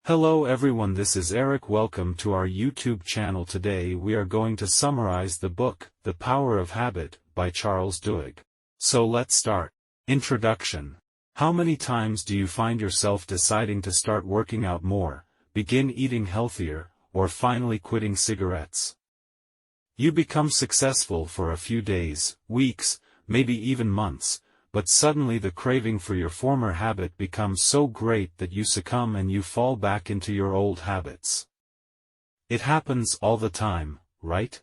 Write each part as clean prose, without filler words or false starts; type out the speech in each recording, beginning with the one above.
Hello everyone, this is Eric. Welcome to our YouTube channel. Today we are going to summarize the book, The Power of Habit, by Charles Duhigg. So let's start. Introduction. How many times do you find yourself deciding to start working out more, begin eating healthier, or finally quitting cigarettes? You become successful for a few days, weeks, maybe even months, but suddenly the craving for your former habit becomes so great that you succumb and you fall back into your old habits. It happens all the time, right?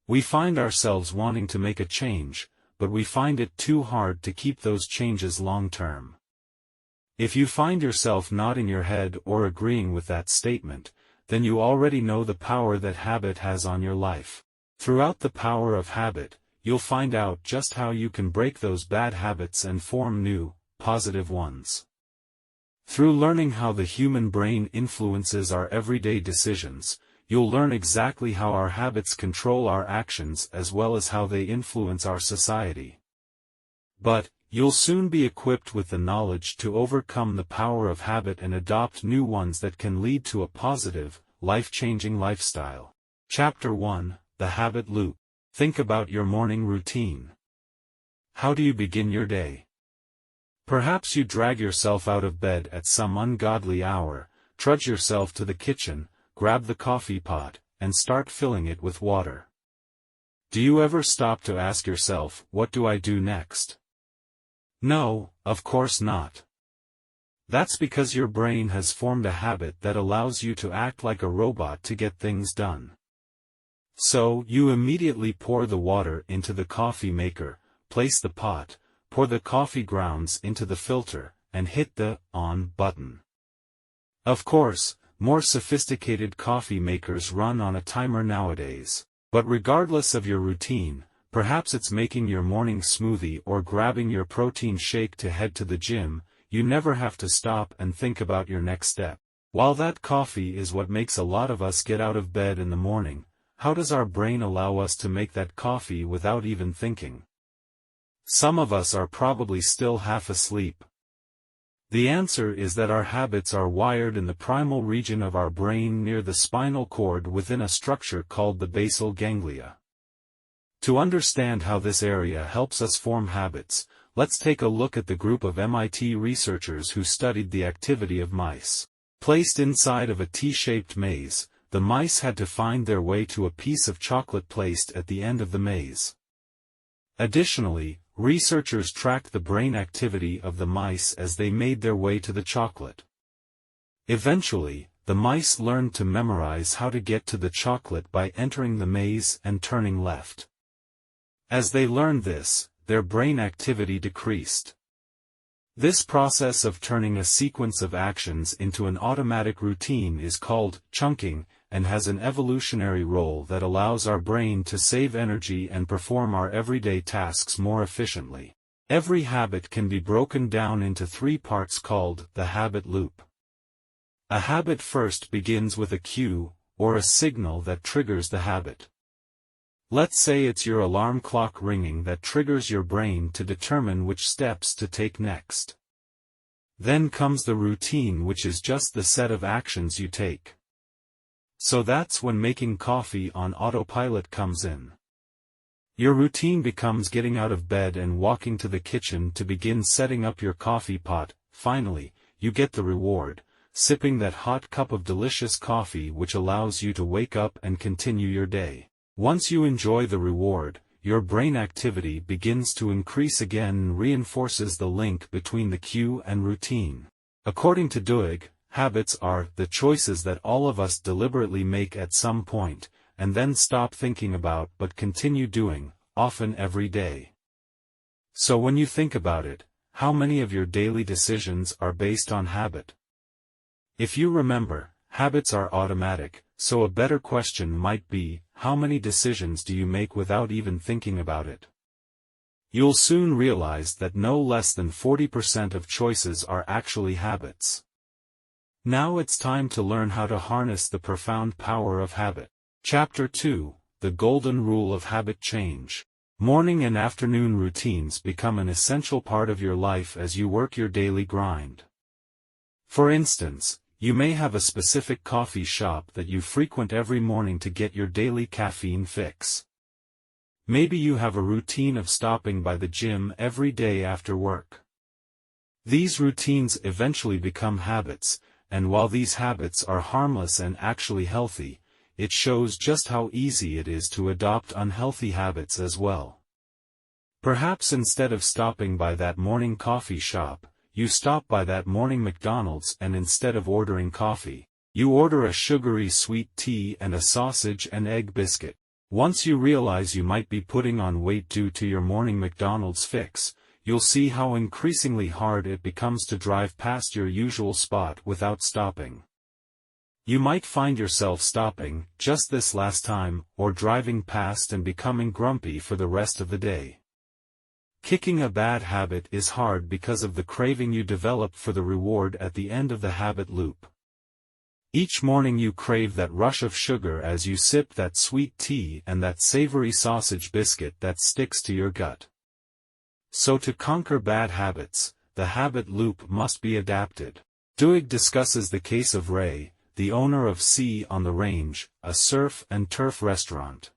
We find ourselves wanting to make a change, but we find it too hard to keep those changes long-term. If you find yourself nodding your head or agreeing with that statement, then you already know the power that habit has on your life. Throughout The Power of Habit, you'll find out just how you can break those bad habits and form new, positive ones. Through learning how the human brain influences our everyday decisions, you'll learn exactly how our habits control our actions as well as how they influence our society. But, you'll soon be equipped with the knowledge to overcome the power of habit and adopt new ones that can lead to a positive, life-changing lifestyle. Chapter 1, The Habit Loop. Think about your morning routine. How do you begin your day? Perhaps you drag yourself out of bed at some ungodly hour, trudge yourself to the kitchen, grab the coffee pot, and start filling it with water. Do you ever stop to ask yourself, what do I do next? No, of course not. That's because your brain has formed a habit that allows you to act like a robot to get things done. So, you immediately pour the water into the coffee maker, place the pot, pour the coffee grounds into the filter, and hit the on button. Of course, more sophisticated coffee makers run on a timer nowadays. But regardless of your routine, perhaps it's making your morning smoothie or grabbing your protein shake to head to the gym, you never have to stop and think about your next step. While that coffee is what makes a lot of us get out of bed in the morning, how does our brain allow us to make that coffee without even thinking? Some of us are probably still half asleep. The answer is that our habits are wired in the primal region of our brain near the spinal cord within a structure called the basal ganglia. To understand how this area helps us form habits, let's take a look at the group of MIT researchers who studied the activity of mice. Placed inside of a T-shaped maze, the mice had to find their way to a piece of chocolate placed at the end of the maze. Additionally, researchers tracked the brain activity of the mice as they made their way to the chocolate. Eventually, the mice learned to memorize how to get to the chocolate by entering the maze and turning left. As they learned this, their brain activity decreased. This process of turning a sequence of actions into an automatic routine is called chunking, and has an evolutionary role that allows our brain to save energy and perform our everyday tasks more efficiently. Every habit can be broken down into 3 parts called the habit loop. A habit first begins with a cue, or a signal that triggers the habit. Let's say it's your alarm clock ringing that triggers your brain to determine which steps to take next. Then comes the routine, which is just the set of actions you take. So that's when making coffee on autopilot comes in. Your routine becomes getting out of bed and walking to the kitchen to begin setting up your coffee pot. Finally, you get the reward, sipping that hot cup of delicious coffee which allows you to wake up and continue your day. Once you enjoy the reward, your brain activity begins to increase again and reinforces the link between the cue and routine. According to Duhigg, habits are the choices that all of us deliberately make at some point, and then stop thinking about but continue doing, often every day. So when you think about it, how many of your daily decisions are based on habit? If you remember, habits are automatic, so a better question might be, how many decisions do you make without even thinking about it? You'll soon realize that no less than 40% of choices are actually habits. Now it's time to learn how to harness the profound power of habit. Chapter 2, The Golden Rule of Habit Change. Morning and afternoon routines become an essential part of your life as you work your daily grind. For instance, You may have a specific coffee shop that you frequent every morning to get your daily caffeine fix. Maybe you have a routine of stopping by the gym every day after work. These routines eventually become habits, and while these habits are harmless and actually healthy, it shows just how easy it is to adopt unhealthy habits as well. Perhaps instead of stopping by that morning coffee shop, you stop by that morning McDonald's, and instead of ordering coffee, you order a sugary sweet tea and a sausage and egg biscuit. Once you realize you might be putting on weight due to your morning McDonald's fix, you'll see how increasingly hard it becomes to drive past your usual spot without stopping. You might find yourself stopping, just this last time, or driving past and becoming grumpy for the rest of the day. Kicking a bad habit is hard because of the craving you develop for the reward at the end of the habit loop. Each morning you crave that rush of sugar as you sip that sweet tea and that savory sausage biscuit that sticks to your gut. So to conquer bad habits, the habit loop must be adapted. Duhigg discusses the case of Ray, the owner of Sea on the Range, a surf and turf restaurant.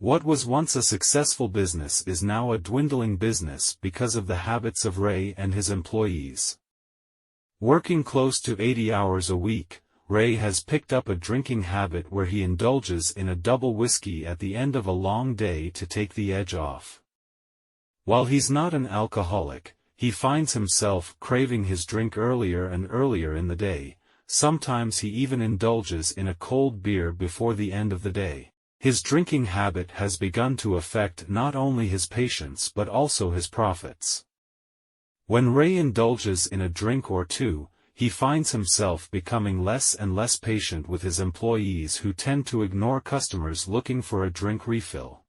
What was once a successful business is now a dwindling business because of the habits of Ray and his employees. Working close to 80 hours a week, Ray has picked up a drinking habit where he indulges in a double whiskey at the end of a long day to take the edge off. While he's not an alcoholic, he finds himself craving his drink earlier and earlier in the day. Sometimes he even indulges in a cold beer before the end of the day. His drinking habit has begun to affect not only his patients but also his profits. When Ray indulges in a drink or two, he finds himself becoming less and less patient with his employees who tend to ignore customers looking for a drink refill.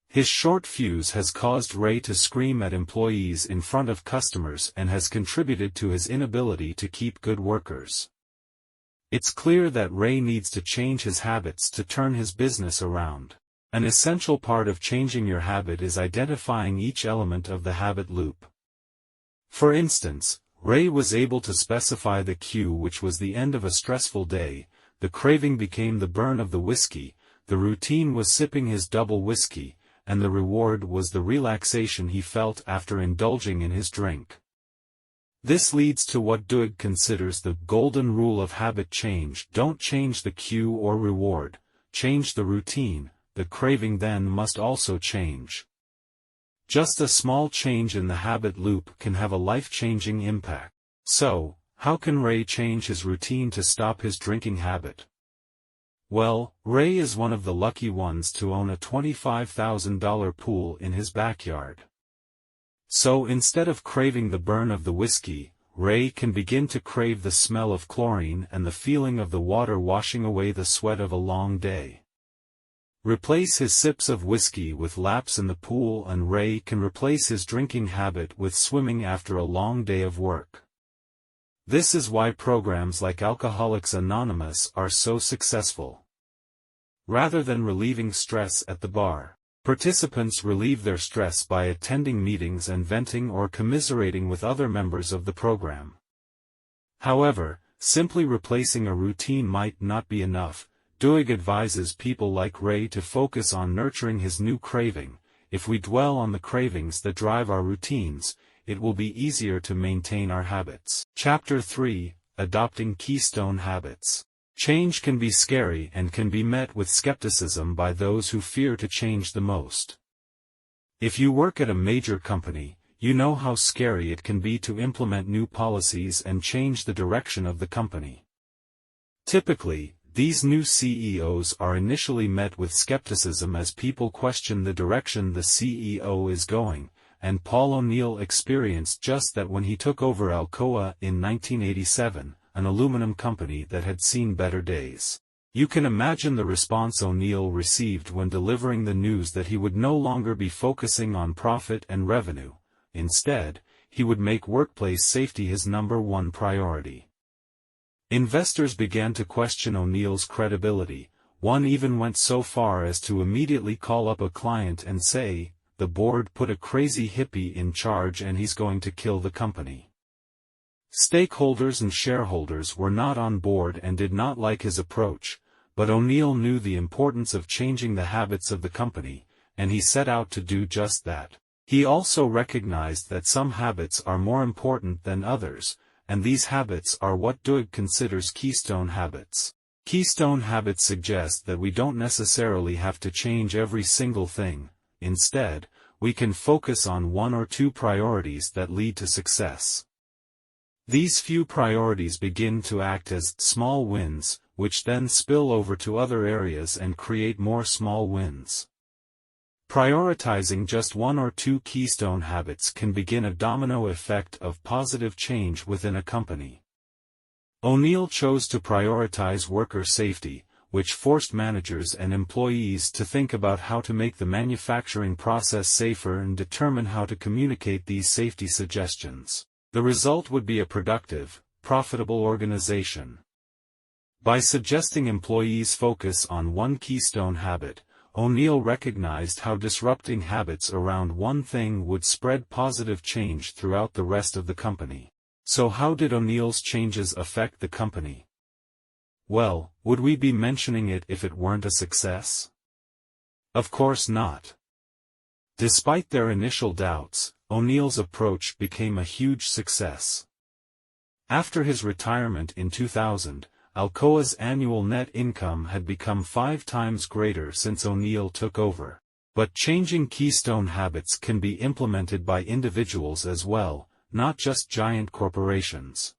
His short fuse has caused Ray to scream at employees in front of customers and has contributed to his inability to keep good workers. It's clear that Ray needs to change his habits to turn his business around. An essential part of changing your habit is identifying each element of the habit loop. For instance, Ray was able to specify the cue, which was the end of a stressful day. The craving became the burn of the whiskey, the routine was sipping his double whiskey, and the reward was the relaxation he felt after indulging in his drink. This leads to what Duhigg considers the golden rule of habit change. Don't change the cue or reward, change the routine. The craving then must also change. Just a small change in the habit loop can have a life-changing impact. So, how can Ray change his routine to stop his drinking habit? Well, Ray is one of the lucky ones to own a $25,000 pool in his backyard. So instead of craving the burn of the whiskey, Ray can begin to crave the smell of chlorine and the feeling of the water washing away the sweat of a long day. Replace his sips of whiskey with laps in the pool, and Ray can replace his drinking habit with swimming after a long day of work. This is why programs like Alcoholics Anonymous are so successful. Rather than relieving stress at the bar, participants relieve their stress by attending meetings and venting or commiserating with other members of the program. However, simply replacing a routine might not be enough. Duhigg advises people like Ray to focus on nurturing his new craving. If we dwell on the cravings that drive our routines, it will be easier to maintain our habits. Chapter 3: Adopting Keystone Habits. Change can be scary and can be met with skepticism by those who fear to change the most. If you work at a major company, you know how scary it can be to implement new policies and change the direction of the company. Typically, these new CEOs are initially met with skepticism as people question the direction the CEO is going, and Paul O'Neill experienced just that when he took over Alcoa in 1987, an aluminum company that had seen better days. You can imagine the response O'Neill received when delivering the news that he would no longer be focusing on profit and revenue. Instead, he would make workplace safety his #1 priority. Investors began to question O'Neill's credibility. One even went so far as to immediately call up a client and say, "The board put a crazy hippie in charge and he's going to kill the company." Stakeholders and shareholders were not on board and did not like his approach, but O'Neill knew the importance of changing the habits of the company, and he set out to do just that. He also recognized that some habits are more important than others, and these habits are what Duhigg considers keystone habits. Keystone habits suggest that we don't necessarily have to change every single thing. Instead, we can focus on one or two priorities that lead to success. These few priorities begin to act as small wins, which then spill over to other areas and create more small wins. Prioritizing just one or two keystone habits can begin a domino effect of positive change within a company. O'Neill chose to prioritize worker safety, which forced managers and employees to think about how to make the manufacturing process safer and determine how to communicate these safety suggestions. The result would be a productive, profitable organization. By suggesting employees focus on one keystone habit, O'Neill recognized how disrupting habits around one thing would spread positive change throughout the rest of the company. So how did O'Neill's changes affect the company? Well, would we be mentioning it if it weren't a success? Of course not. Despite their initial doubts, O'Neill's approach became a huge success. After his retirement in 2000, Alcoa's annual net income had become 5 times greater since O'Neill took over. But changing keystone habits can be implemented by individuals as well, not just giant corporations.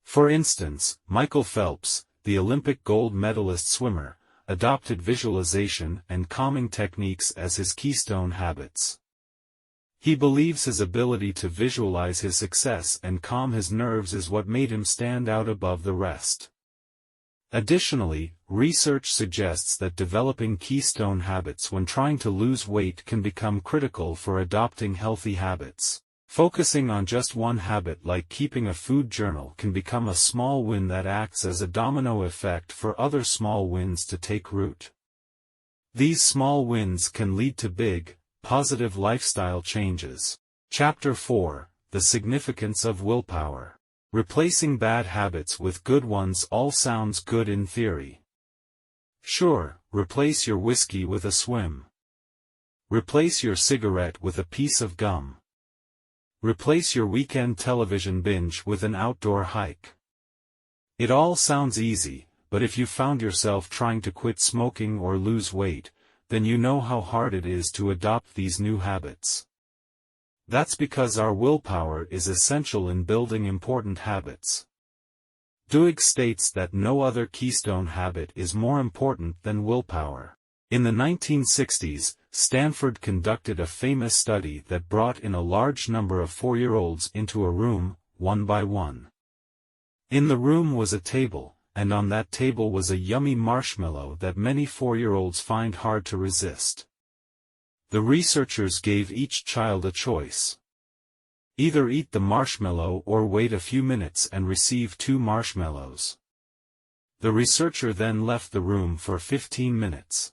For instance, Michael Phelps, the Olympic gold medalist swimmer, adopted visualization and calming techniques as his keystone habits. He believes his ability to visualize his success and calm his nerves is what made him stand out above the rest. Additionally, research suggests that developing keystone habits when trying to lose weight can become critical for adopting healthy habits. Focusing on just one habit like keeping a food journal can become a small win that acts as a domino effect for other small wins to take root. These small wins can lead to big, positive lifestyle changes. Chapter 4: The Significance of Willpower. Replacing bad habits with good ones all sounds good in theory. Sure, replace your whiskey with a swim. Replace your cigarette with a piece of gum. Replace your weekend television binge with an outdoor hike. It all sounds easy, but if you found yourself trying to quit smoking or lose weight, then you know how hard it is to adopt these new habits. That's because our willpower is essential in building important habits. Duhigg states that no other keystone habit is more important than willpower. In the 1960s, Stanford conducted a famous study that brought in a large number of 4-year-olds into a room, one by one. In the room was a table, and on that table was a yummy marshmallow that many 4-year-olds find hard to resist. The researchers gave each child a choice. Either eat the marshmallow or wait a few minutes and receive 2 marshmallows. The researcher then left the room for 15 minutes.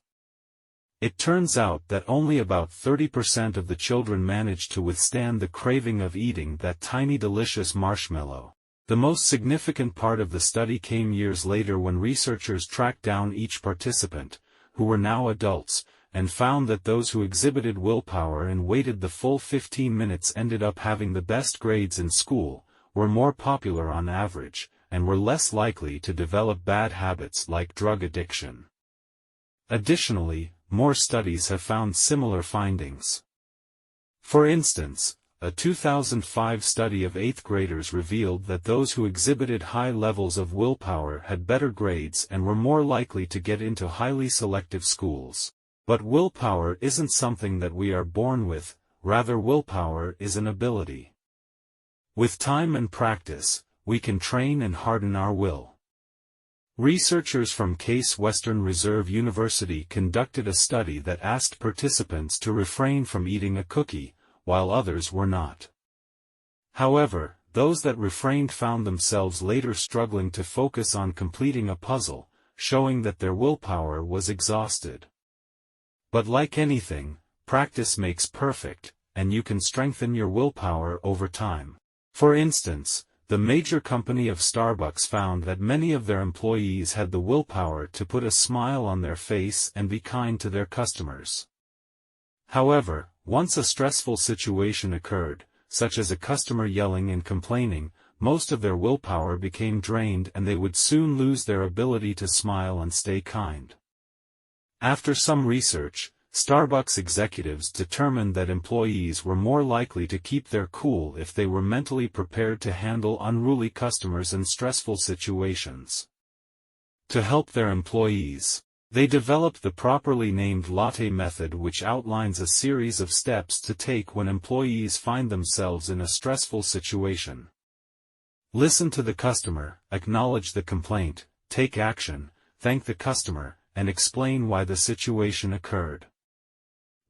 It turns out that only about 30% of the children managed to withstand the craving of eating that tiny delicious marshmallow. The most significant part of the study came years later when researchers tracked down each participant, who were now adults, and found that those who exhibited willpower and waited the full 15 minutes ended up having the best grades in school, were more popular on average, and were less likely to develop bad habits like drug addiction. Additionally, more studies have found similar findings. For instance, a 2005 study of 8th graders revealed that those who exhibited high levels of willpower had better grades and were more likely to get into highly selective schools. But willpower isn't something that we are born with, rather willpower is an ability. With time and practice, we can train and harden our will. Researchers from Case Western Reserve University conducted a study that asked participants to refrain from eating a cookie, while others were not. However, those that refrained found themselves later struggling to focus on completing a puzzle, showing that their willpower was exhausted. But like anything, practice makes perfect, and you can strengthen your willpower over time. For instance, The major company of Starbucks found that many of their employees had the willpower to put a smile on their face and be kind to their customers. However, once a stressful situation occurred, such as a customer yelling and complaining, most of their willpower became drained and they would soon lose their ability to smile and stay kind. After some research, Starbucks executives determined that employees were more likely to keep their cool if they were mentally prepared to handle unruly customers and stressful situations. To help their employees, they developed the properly named latte method, which outlines a series of steps to take when employees find themselves in a stressful situation. Listen to the customer, acknowledge the complaint, take action, thank the customer, and explain why the situation occurred.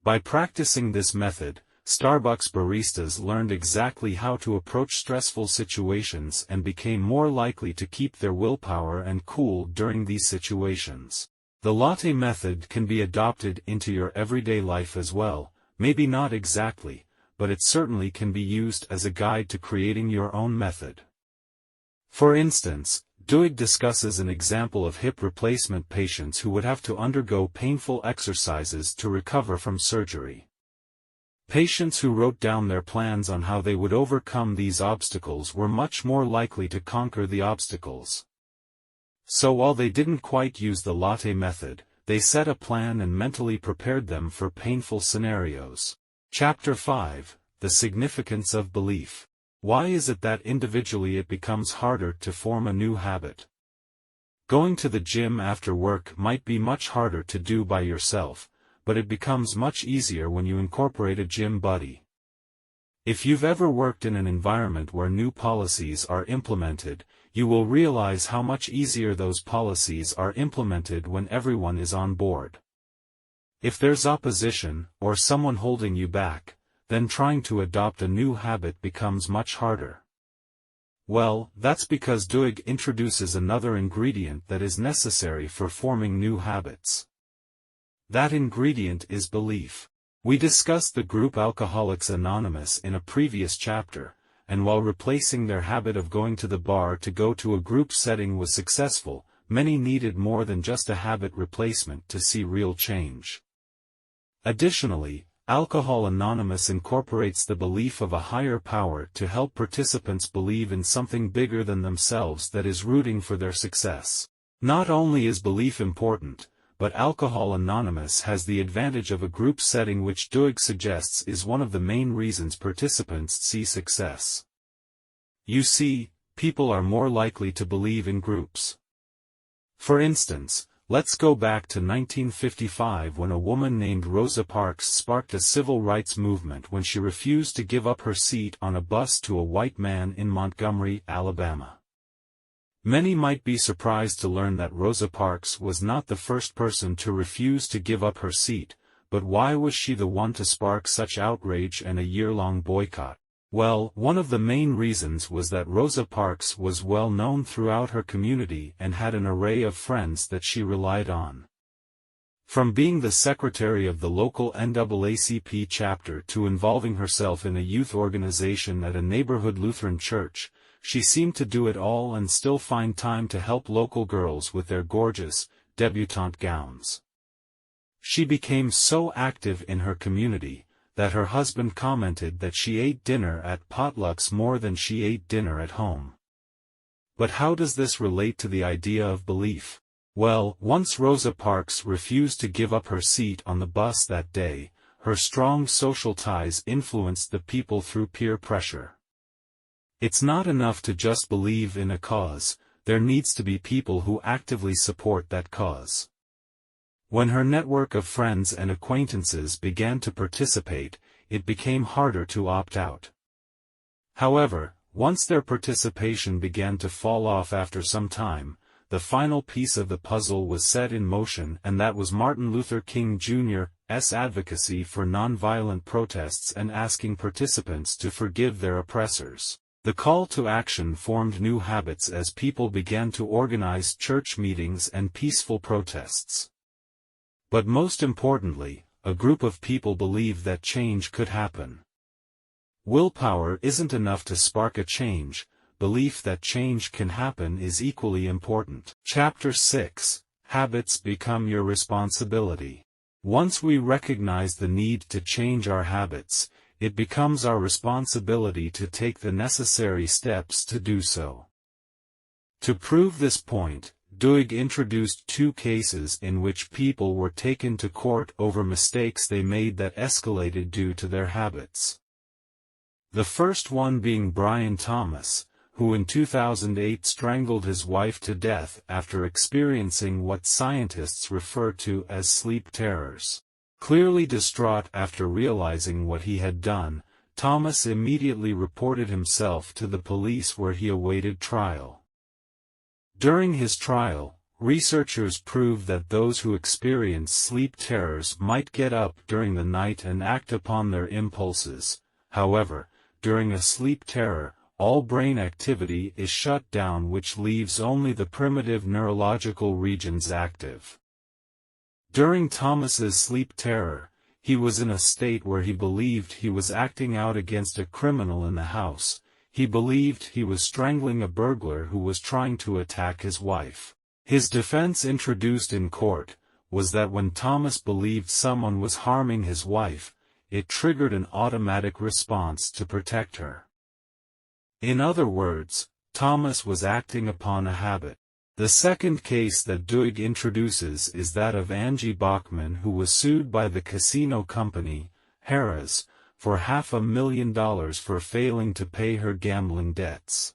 By practicing this method, Starbucks baristas learned exactly how to approach stressful situations and became more likely to keep their willpower and cool during these situations. The latte method can be adopted into your everyday life as well, maybe not exactly, but it certainly can be used as a guide to creating your own method. For instance, Duhigg discusses an example of hip replacement patients who would have to undergo painful exercises to recover from surgery. Patients who wrote down their plans on how they would overcome these obstacles were much more likely to conquer the obstacles. So while they didn't quite use the latte method, they set a plan and mentally prepared them for painful scenarios. Chapter 5: The Significance of Belief. Why is it that individually it becomes harder to form a new habit? Going to the gym after work might be much harder to do by yourself, but it becomes much easier when you incorporate a gym buddy. If you've ever worked in an environment where new policies are implemented, you will realize how much easier those policies are implemented when everyone is on board. If there's opposition, or someone holding you back, then trying to adopt a new habit becomes much harder. Well, that's because Duhigg introduces another ingredient that is necessary for forming new habits. That ingredient is belief. We discussed the group Alcoholics Anonymous in a previous chapter, and while replacing their habit of going to the bar to go to a group setting was successful, many needed more than just a habit replacement to see real change. Additionally, Alcohol Anonymous incorporates the belief of a higher power to help participants believe in something bigger than themselves that is rooting for their success. Not only is belief important, but Alcohol Anonymous has the advantage of a group setting, which Duhigg suggests is one of the main reasons participants see success. You see, people are more likely to believe in groups. For instance, let's go back to 1955 when a woman named Rosa Parks sparked a civil rights movement when she refused to give up her seat on a bus to a white man in Montgomery, Alabama. Many might be surprised to learn that Rosa Parks was not the first person to refuse to give up her seat, but why was she the one to spark such outrage and a year-long boycott? Well, one of the main reasons was that Rosa Parks was well known throughout her community and had an array of friends that she relied on. From being the secretary of the local NAACP chapter to involving herself in a youth organization at a neighborhood Lutheran church, she seemed to do it all and still find time to help local girls with their gorgeous, debutante gowns. She became so active in her community that her husband commented that she ate dinner at potlucks more than she ate dinner at home. But how does this relate to the idea of belief? Well, once Rosa Parks refused to give up her seat on the bus that day, her strong social ties influenced the people through peer pressure. It's not enough to just believe in a cause, there needs to be people who actively support that cause. When her network of friends and acquaintances began to participate, it became harder to opt out. However, once their participation began to fall off after some time, the final piece of the puzzle was set in motion, and that was Martin Luther King Jr.'s advocacy for nonviolent protests and asking participants to forgive their oppressors. The call to action formed new habits as people began to organize church meetings and peaceful protests. But most importantly, a group of people believed that change could happen. Willpower isn't enough to spark a change, belief that change can happen is equally important. Chapter 6: Habits become your responsibility. Once we recognize the need to change our habits, it becomes our responsibility to take the necessary steps to do so. To prove this point, Duhigg introduced two cases in which people were taken to court over mistakes they made that escalated due to their habits. The first one being Brian Thomas, who in 2008 strangled his wife to death after experiencing what scientists refer to as sleep terrors. Clearly distraught after realizing what he had done, Thomas immediately reported himself to the police where he awaited trial. During his trial, researchers proved that those who experience sleep terrors might get up during the night and act upon their impulses. However, during a sleep terror, all brain activity is shut down, which leaves only the primitive neurological regions active. During Thomas's sleep terror, he was in a state where he believed he was acting out against a criminal in the house. He believed he was strangling a burglar who was trying to attack his wife. His defense introduced in court was that when Thomas believed someone was harming his wife, it triggered an automatic response to protect her. In other words, Thomas was acting upon a habit. The second case that Duhigg introduces is that of Angie Bachman, who was sued by the casino company, Harrah's, for $500,000 for failing to pay her gambling debts.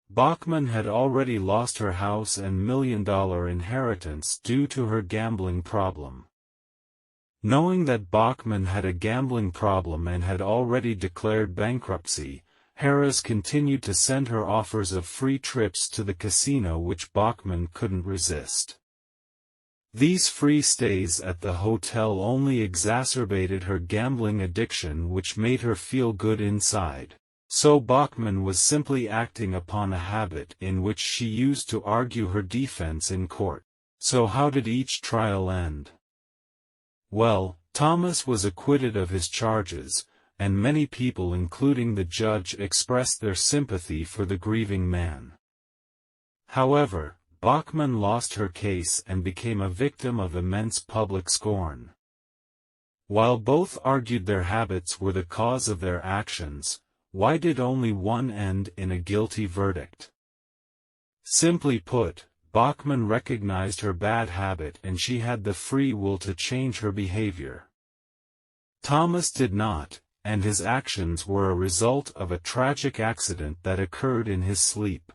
Bachman had already lost her house and $1 million inheritance due to her gambling problem. Knowing that Bachman had a gambling problem and had already declared bankruptcy, Harrah's continued to send her offers of free trips to the casino, which Bachman couldn't resist. These free stays at the hotel only exacerbated her gambling addiction, which made her feel good inside. So Bachman was simply acting upon a habit in which she used to argue her defense in court. So how did each trial end? Well, Thomas was acquitted of his charges, and many people, including the judge, expressed their sympathy for the grieving man. However, Bachman lost her case and became a victim of immense public scorn. While both argued their habits were the cause of their actions, why did only one end in a guilty verdict? Simply put, Bachman recognized her bad habit and she had the free will to change her behavior. Thomas did not, and his actions were a result of a tragic accident that occurred in his sleep.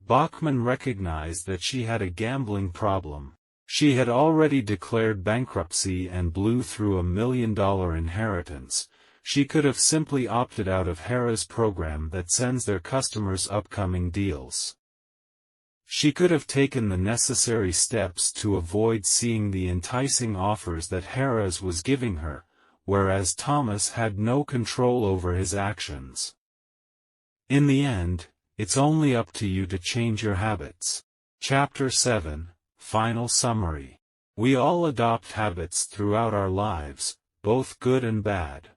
Bachman recognized that she had a gambling problem. She had already declared bankruptcy and blew through $1 million inheritance. She could have simply opted out of Harrah's program that sends their customers upcoming deals. She could have taken the necessary steps to avoid seeing the enticing offers that Harrah's was giving her, whereas Thomas had no control over his actions. In the end, it's only up to you to change your habits. Chapter 7: Final Summary. We all adopt habits throughout our lives, both good and bad.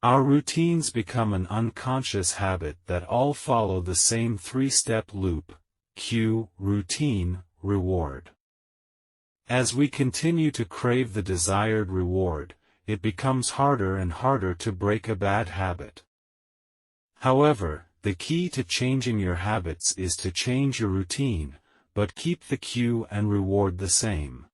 Our routines become an unconscious habit that all follow the same three-step loop: cue, routine, reward. As we continue to crave the desired reward, it becomes harder and harder to break a bad habit. However, the key to changing your habits is to change your routine, but keep the cue and reward the same.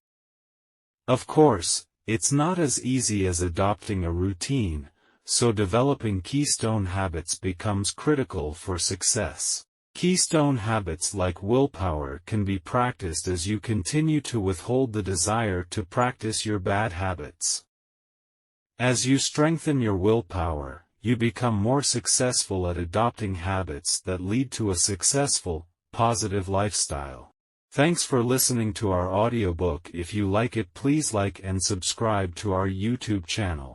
Of course, it's not as easy as adopting a routine, so developing keystone habits becomes critical for success. Keystone habits like willpower can be practiced as you continue to withhold the desire to practice your bad habits. As you strengthen your willpower, you become more successful at adopting habits that lead to a successful, positive lifestyle. Thanks for listening to our audiobook. If you like it, please like and subscribe to our YouTube channel.